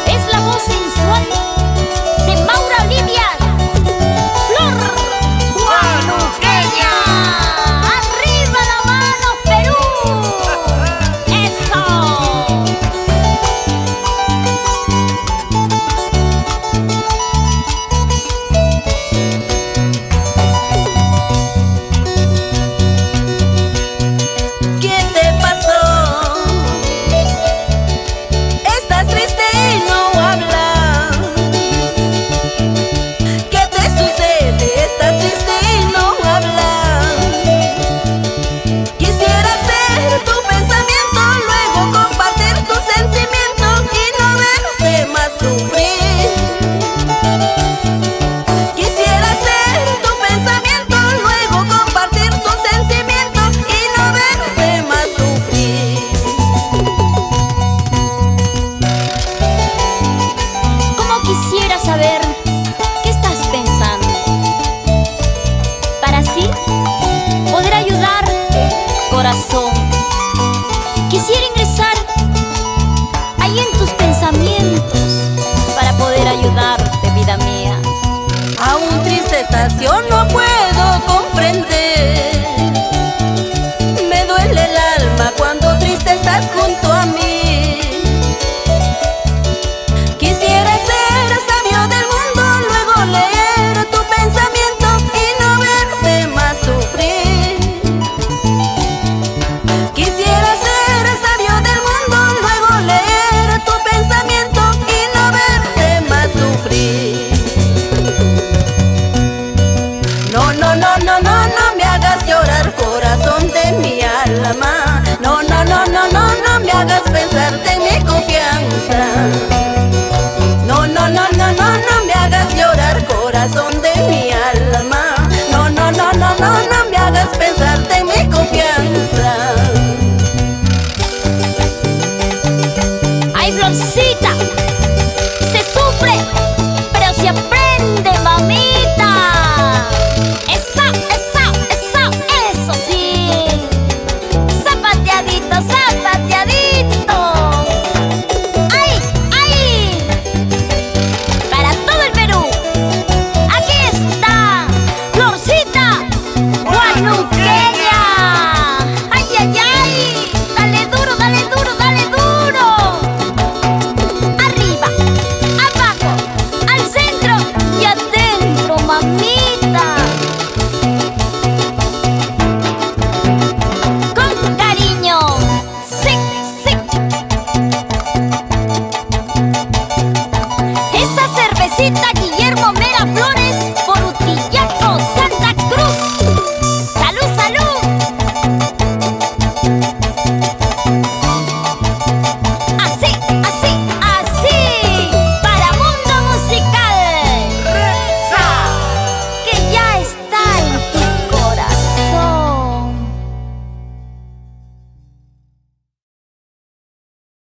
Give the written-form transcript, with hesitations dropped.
Es la voz sensual de Maura Olivia. ¡Flor guanuqueña! ¡Arriba la mano, Perú! ¡Eso! ¿Qué te pasó? Estás triste y no hablas. ¿Qué te sucede? Estás triste y no hablas. Quisiera ser tu pensamiento, luego compartir tus sentimientos y no verte más sufrir. Quisiera ser tu pensamiento, luego compartir tus sentimientos y no verte más sufrir. ¿Cómo quisiera saber qué estás pensando? Para así poder ayudarte, corazón. Quisiera ingresar ahí en tus pensamientos para poder ayudarte, vida mía. Aún triste estás, yo no puedo comprender. Me duele el alma cuando triste estás junto a mí. Quisiera ser sabio del mundo, luego leer tu pensamiento y no verte más sufrir. Quisiera ser sabio del mundo, luego leer tu pensamiento y no verte más sufrir. No, no, no, no, no, no me hagas llorar, corazón de mi alma. No, no, no, no, no, no me hagas pensarte en mi confianza. No, no, no, no, no, no me hagas llorar, corazón de mi alma. No, no, no, no, no, no me hagas pensar